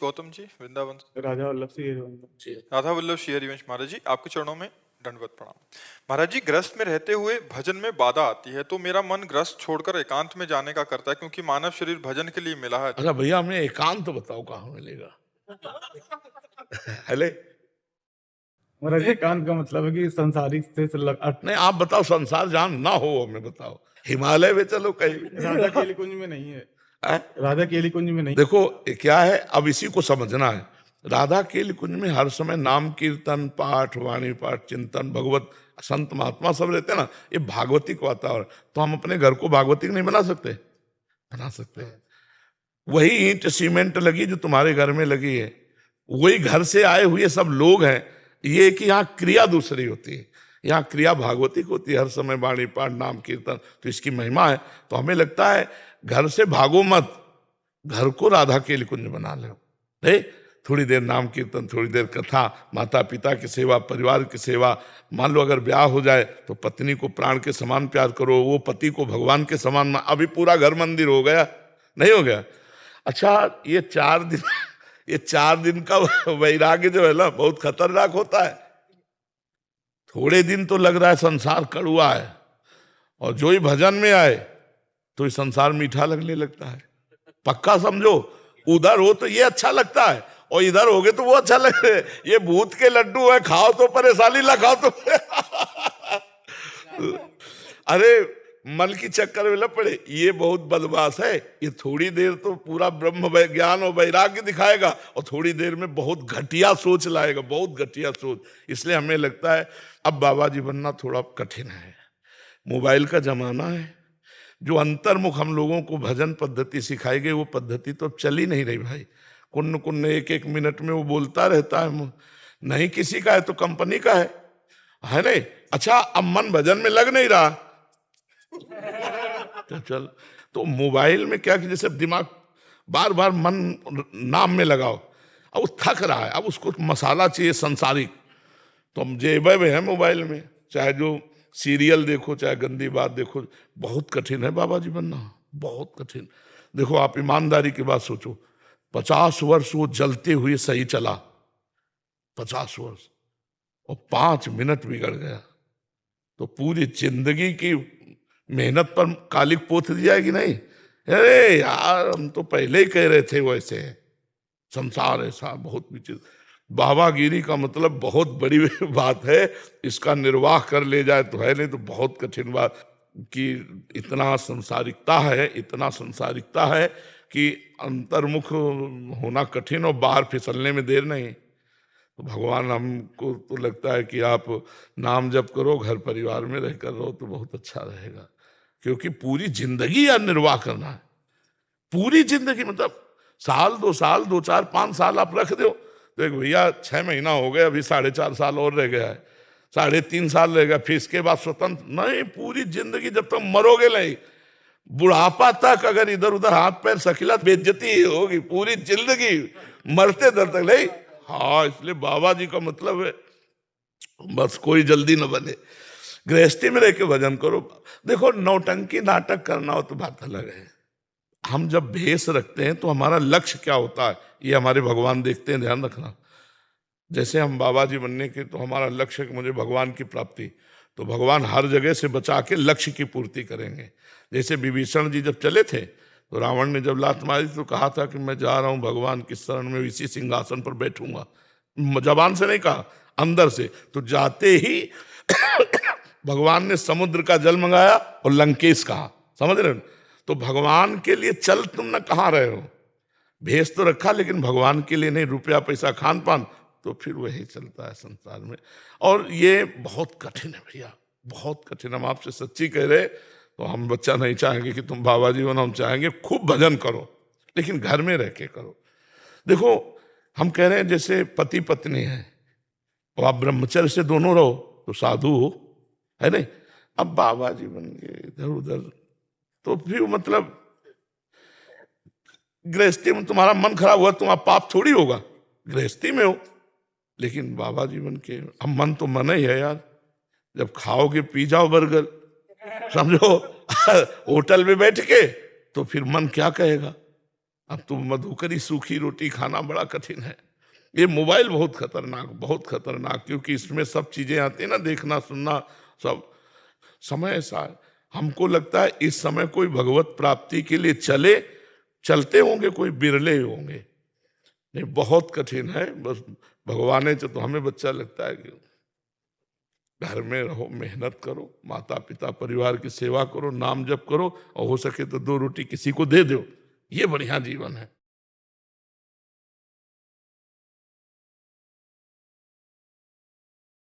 गौतम जी वृंदावन से। राजा वल्लभ सिंह हरिवंश। राधा वल्लभ श्री हरिवंश महाराज जी, आपके चरणों में दंडवत प्रणाम। महाराज जी, ग्रस्त में रहते हुए भजन में बाधा आती है तो मेरा मन ग्रस्त छोड़कर एकांत में जाने का करता है, क्योंकि मानव शरीर भजन के लिए मिला है। अच्छा भैया, हमें एकांत तो बताओ कहाँ मिलेगा? हेले महाराज जी, एकांत का मतलब है कि संसारिक से नहीं, आप बताओ, संसार जहां ना हो हमें बताओ। हिमालय में चलो कहीं भी। राधा केली कुंज में नहीं है। है? राधा केली कुंज में नहीं। देखो क्या है, अब इसी को समझना है। राधा केली कुंज में हर समय नाम कीर्तन, पाठ, वाणी पाठ, चिंतन, भगवत, संत महात्मा सब रहते हैं ना। ये भागवतिक वातावरण। तो हम अपने घर को भागवतिक नहीं बना सकते? बना सकते हैं। वही ईंट सीमेंट लगी जो तुम्हारे घर में लगी है, वही घर से आए हुए सब लोग हैं। ये कि यहाँ क्रिया दूसरी होती है, यहाँ क्रिया भागवतिक होती है। हर समय वाणी पाठ, नाम कीर्तन, तो इसकी महिमा है। तो हमें लगता है घर से भागो मत, घर को राधा केली कुंज बना लो। नहीं, थोड़ी देर नाम कीर्तन, थोड़ी देर कथा, माता पिता की सेवा, परिवार की सेवा। मान लो अगर ब्याह हो जाए तो पत्नी को प्राण के समान प्यार करो, वो पति को भगवान के समान। अभी पूरा घर मंदिर हो गया, नहीं हो गया? अच्छा, ये 4 दिन ये 4 दिन का वैराग्य जो है ना, बहुत खतरनाक होता है। थोड़े दिन तो लग रहा है संसार कड़वा है, और जो ही भजन में आए तो ये संसार मीठा लगने लगता है। पक्का समझो, उधर हो तो ये अच्छा लगता है, और इधर हो गए तो वो अच्छा लगे। ये भूत के लड्डू है, खाओ तो परेशानी, ना खाओ तो अरे मल की चक्कर में न पड़े। ये बहुत बदमाश है। ये थोड़ी देर तो पूरा ब्रह्म ज्ञान और वैराग्य दिखाएगा, और थोड़ी देर में बहुत घटिया सोच लाएगा, बहुत घटिया सोच। इसलिए हमें लगता है अब बाबा जी बनना थोड़ा कठिन है। मोबाइल का जमाना है। जो अंतर्मुख हम लोगों को भजन पद्धति सिखाई गई, वो पद्धति तो अब चल ही नहीं रही भाई। कुन्न कुन्न 1-1 मिनट में वो बोलता रहता है। नहीं किसी का है तो कंपनी का है नहीं? अच्छा, अब मन भजन में लग नहीं रहा तो चल, तो मोबाइल में क्या कि जैसे दिमाग बार बार मन नाम में लगाओ। अब वो थक रहा है, अब उसको मसाला चाहिए संसारिक। तो हम जेब में है मोबाइल में, चाहे जो सीरियल देखो, चाहे गंदी बात देखो। बहुत कठिन है बाबा जी बनना, बहुत कठिन। देखो आप ईमानदारी की बात सोचो, 50 वर्ष वो जलते हुए सही चला, 50 वर्ष, और 5 मिनट बिगड़ गया तो पूरी जिंदगी की मेहनत पर कालिक पोत दी जाएगी नहीं? अरे यार, हम तो पहले ही कह रहे थे वैसे। संसार ऐसा बहुत विचित्र। बाबागिरी का मतलब बहुत बड़ी बात है, इसका निर्वाह कर ले जाए तो है, नहीं तो बहुत कठिन बात। कि इतना संसारिकता है, इतना संसारिकता है कि अंतर्मुख होना कठिन, और बाहर फिसलने में देर नहीं। तो भगवान हमको तो लगता है कि आप नाम जप करो, घर परिवार में रहकर रहो तो बहुत अच्छा रहेगा। क्योंकि पूरी जिंदगी यार निर्वाह करना है, पूरी जिंदगी। मतलब साल 2 साल 2 4 5 साल आप रख दो तो एक भैया 6 महीना हो गया, अभी 4.5 साल और रह गया है, 3.5 साल रह गया, फिर इसके बाद स्वतंत्र नहीं। पूरी जिंदगी जब तक मरोगे नहीं, बुढ़ापा तक अगर इधर उधर हाथ पैर सकिला, बेइज्जती ही होगी पूरी जिंदगी, मरते दर तक नहीं। हाँ, इसलिए बाबा जी का मतलब है बस कोई जल्दी न बने, गृहस्थी में रह के भजन करो। देखो, नौटंकी नाटक करना हो तो बात अलग है। हम जब भेष रखते हैं तो हमारा लक्ष्य क्या होता है, ये हमारे भगवान देखते हैं, ध्यान रखना। जैसे हम बाबा जी बनने के तो हमारा लक्ष्य है कि मुझे भगवान की प्राप्ति, तो भगवान हर जगह से बचा के लक्ष्य की पूर्ति करेंगे। जैसे विभीषण जी जब चले थे तो रावण ने जब लात मारी तो कहा था कि मैं जा रहा हूं भगवान की शरण में, इसी सिंहासन पर बैठूंगा। जबान से नहीं कहा, अंदर से। तो जाते ही भगवान ने समुद्र का जल मंगाया और लंकेश कहा, समझ रहे हो? तो भगवान के लिए चल तुम न कहाँ रहे हो, भेष तो रखा लेकिन भगवान के लिए नहीं, रुपया पैसा खान पान, तो फिर वही चलता है संसार में। और ये बहुत कठिन है भैया, बहुत कठिन। हम आपसे सच्ची कह रहे, तो हम बच्चा नहीं चाहेंगे कि तुम बाबा जी बनो, हम चाहेंगे खूब भजन करो, लेकिन घर में रह के करो। देखो, हम कह रहे हैं जैसे पति पत्नी है और आप ब्रह्मचर्य से दोनों रहो तो साधु हो, है नहीं? अब बाबा जी बन गए इधर उधर तो फिर मतलब गृहस्थी में तुम्हारा मन खराब हुआ, तुम्हारा पाप थोड़ी होगा, गृहस्थी में हो। लेकिन बाबा जी बन के, अब मन तो मन ही है यार। जब खाओगे पी जाओ बर्गर, समझो होटल में बैठ के, तो फिर मन क्या कहेगा? अब तो मधुकरी सूखी रोटी खाना बड़ा कठिन है। ये मोबाइल बहुत खतरनाक, क्योंकि इसमें सब चीजें आती है ना, देखना सुनना सब। समय ऐसा है, हमको लगता है इस समय कोई भगवत प्राप्ति के लिए चलते होंगे, कोई बिरले होंगे। नहीं, बहुत कठिन है। बस भगवान ने तो हमें बच्चा लगता है कि घर में रहो, मेहनत करो, माता पिता परिवार की सेवा करो, नाम जप करो, और हो सके तो 2 रोटी किसी को दे दो, ये बढ़िया जीवन है।